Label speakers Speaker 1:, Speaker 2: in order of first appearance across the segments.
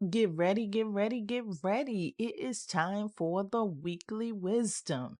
Speaker 1: Get ready, get ready, get ready. It is time for the weekly wisdom.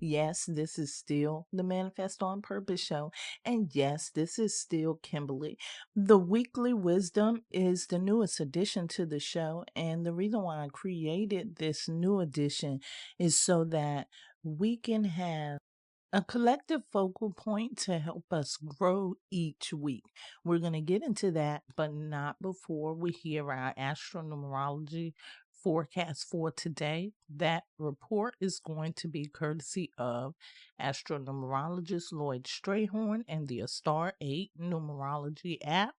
Speaker 1: Yes, this is still the Manifest on Purpose show. And yes, this is still Kimbaley. The weekly wisdom is the newest addition to the show. And the reason why I created this new edition is so that we can have a collective focal point to help us grow each week. We're going to get into that, but not before we hear our Astro-Numerology forecast for today. That report is going to be courtesy of Astro-Numerologist LLoyd Strayhorn and the Star 8 Numerology app.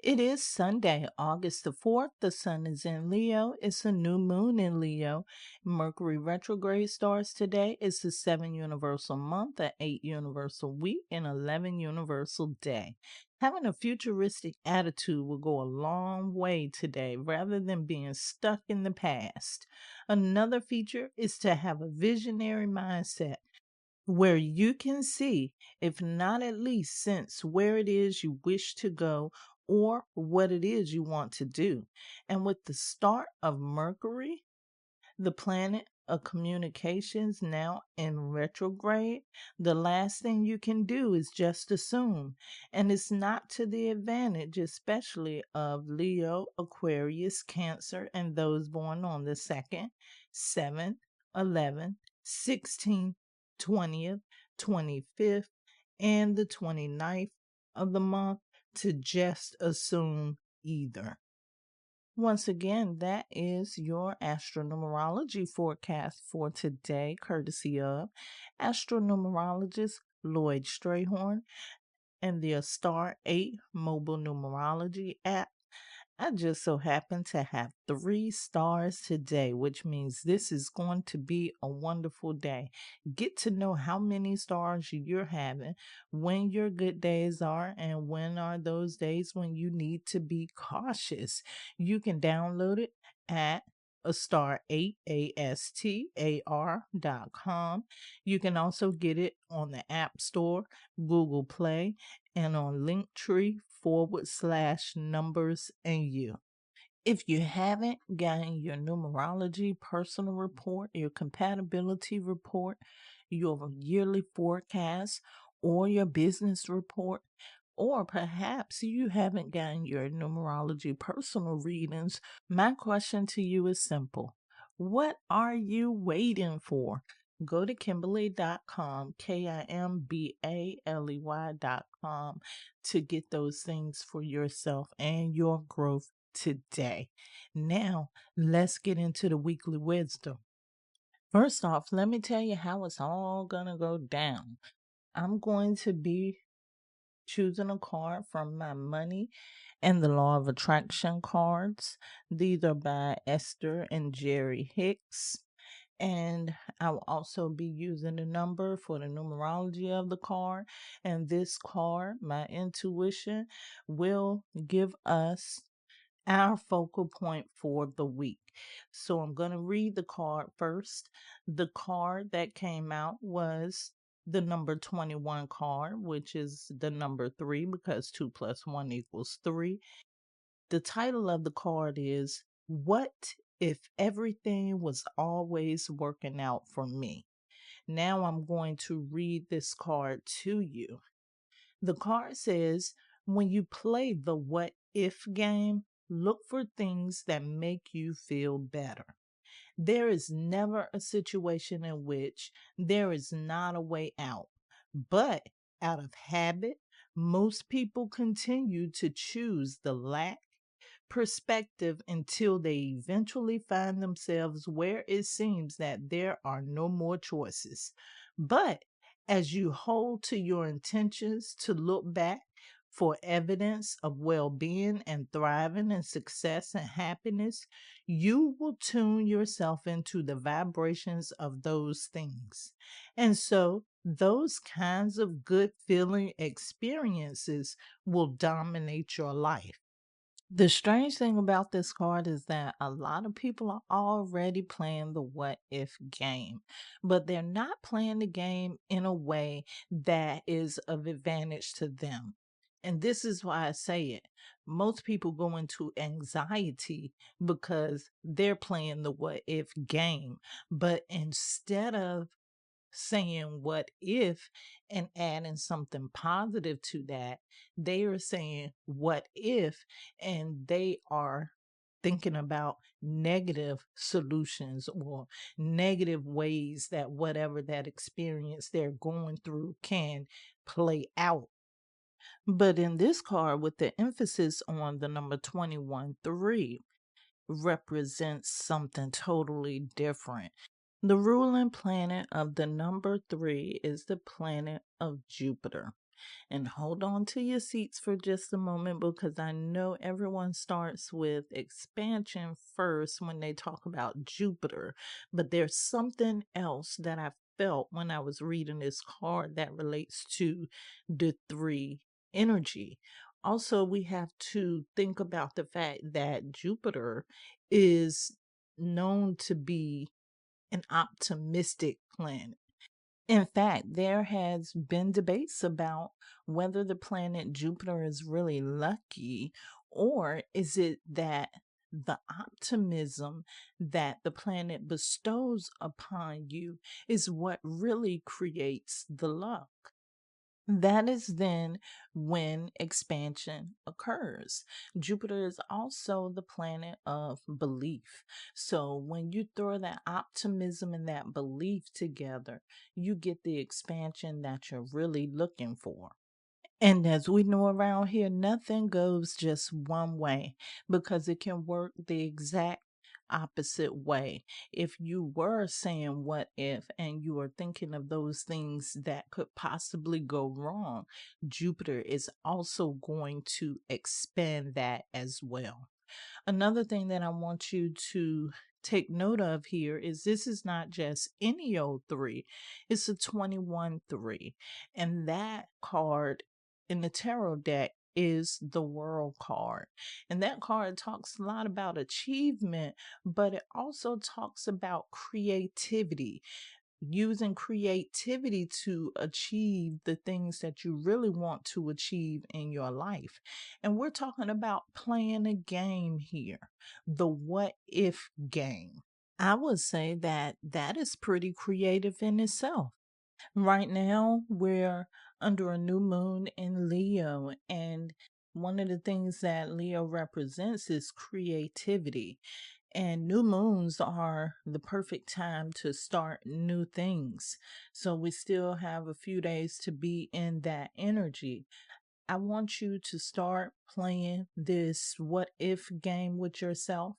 Speaker 1: It is Sunday, August the 4th. The sun is in Leo. It's a new moon in Leo. Mercury retrograde starts today. It's the 7 universal month, the 8 universal week, and 11 universal day. Having a futuristic attitude will go a long way today rather than being stuck in the past. Another feature is to have a visionary mindset where you can see, if not at least sense, where it is you wish to go or what it is you want to do. And with the start of Mercury, the planet of communications, now in retrograde, the last thing you can do is just assume. And it's not to the advantage, especially of Leo, Aquarius, Cancer, and those born on the 2nd, 7th, 11th, 16th, 20th, 25th, and the 29th of the month to just assume either. Once again, that is your Astro-Numerology forecast for today, courtesy of Astro-Numerologist LLoyd Strayhorn and the Star 8 mobile numerology app. I just so happen to have 3 stars today, which means this is going to be a wonderful day. Get to know how many stars you're having, when your good days are, and when are those days when you need to be cautious. You can download it at a star 8 astar.com. You can also get it on the App Store, Google Play, and on Linktree/numbers and you. If you haven't gotten your numerology personal report, your compatibility report, your yearly forecast, or your business report, or perhaps you haven't gotten your numerology personal readings, my question to you is simple. What are you waiting for? Go to Kimbaley.com, Kimbaley.com, to get those things for yourself and your growth today. Now, let's get into the weekly wisdom. First off, let me tell you how it's all going to go down. I'm going to be choosing a card from my money and the law of attraction cards. These are by Esther and Jerry Hicks. And I will also be using the number for the numerology of the card. And this card, my intuition, will give us our focal point for the week. So I'm going to read the card first. The card that came out was the number 21 card, which is the number 3 because 2 plus 1 equals 3. The title of the card is What If Everything Was Always Working Out for Me? Now I'm going to read this card to you. The card says, when you play the what if game, look for things that make you feel better. There is never a situation in which there is not a way out. But out of habit, most people continue to choose the lack perspective until they eventually find themselves where it seems that there are no more choices. But as you hold to your intentions to look back for evidence of well being and thriving and success and happiness, you will tune yourself into the vibrations of those things. And so, those kinds of good feeling experiences will dominate your life. The strange thing about this card is that a lot of people are already playing the what if game, but they're not playing the game in a way that is of advantage to them. And this is why I say it. Most people go into anxiety because they're playing the what if game. But instead of saying what if and adding something positive to that, they are saying what if, and they are thinking about negative solutions or negative ways that whatever that experience they're going through can play out. But in this card, with the emphasis on the number 21 3, represents something totally different. The ruling planet of the number 3 is the planet of Jupiter. And hold on to your seats for just a moment, because I know everyone starts with expansion first when they talk about Jupiter. But there's something else that I felt when I was reading this card that relates to the 3 energy. Also, we have to think about the fact that Jupiter is known to be an optimistic planet. In fact, there has been debates about whether the planet Jupiter is really lucky, or is it that the optimism that the planet bestows upon you is what really creates the luck. That is then when expansion occurs. Jupiter is also the planet of belief. So when you throw that optimism and that belief together, you get the expansion that you're really looking for. And as we know around here, nothing goes just one way, because it can work the exact opposite way. If you were saying what if and you are thinking of those things that could possibly go wrong, Jupiter is also going to expand that as well. Another thing that I want you to take note of here is this is not just any old 3, it's a 21 3. And that card in the tarot deck is the World card. And that card talks a lot about achievement, but it also talks about creativity, using creativity to achieve the things that you really want to achieve in your life. And we're talking about playing a game here, the what if game. I would say that that is pretty creative in itself. Right now, we're under a new moon in Leo, and one of the things that Leo represents is creativity. And new moons are the perfect time to start new things. So we still have a few days to be in that energy. I want you to start playing this what if game with yourself.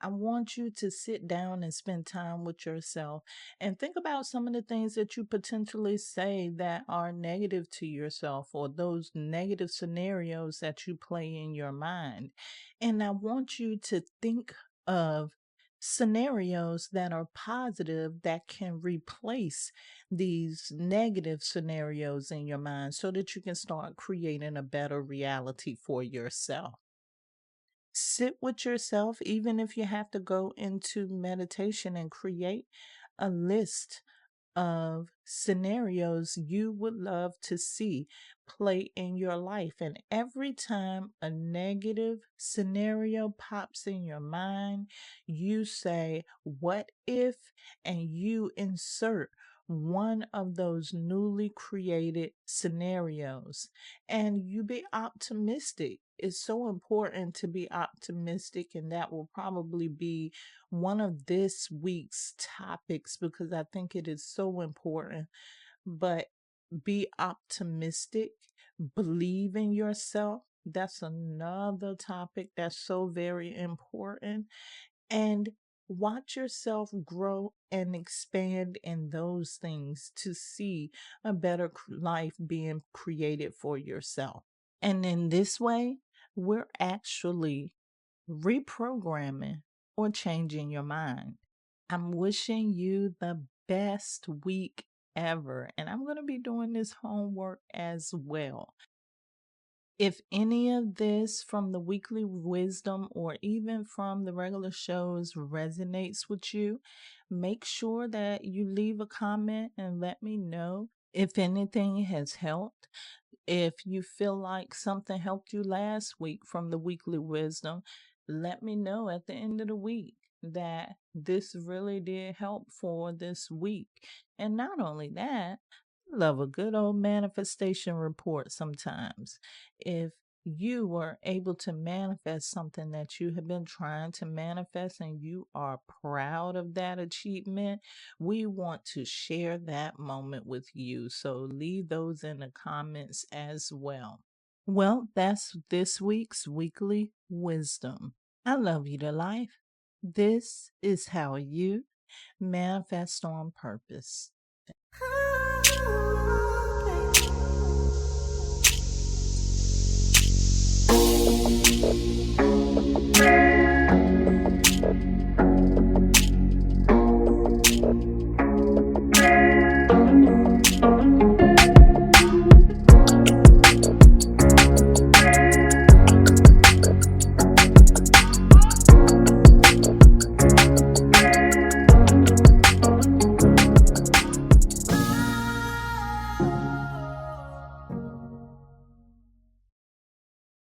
Speaker 1: I want you to sit down and spend time with yourself and think about some of the things that you potentially say that are negative to yourself, or those negative scenarios that you play in your mind. And I want you to think of scenarios that are positive that can replace these negative scenarios in your mind, so that you can start creating a better reality for yourself. Sit with yourself, even if you have to go into meditation, and create a list of scenarios you would love to see play in your life. And every time a negative scenario pops in your mind, you say, what if? And you insert one of those newly created scenarios, and you be optimistic. It's so important to be optimistic, and that will probably be one of this week's topics, because I think it is so important. But be optimistic, believe in yourself. That's another topic that's so very important. And watch yourself grow and expand in those things to see a better life being created for yourself. And in this way, we're actually reprogramming or changing your mind. I'm wishing you the best week ever. And I'm going to be doing this homework as well. If any of this from the weekly wisdom or even from the regular shows resonates with you, make sure that you leave a comment and let me know if anything has helped. If you feel like something helped you last week from the weekly wisdom, let me know at the end of the week that this really did help for this week. And not only that, I love a good old manifestation report sometimes. If you were able to manifest something that you have been trying to manifest and you are proud of that achievement, we want to share that moment with you. So leave those in the comments as well. Well, that's this week's weekly wisdom. I love you to life. This is how you manifest on purpose.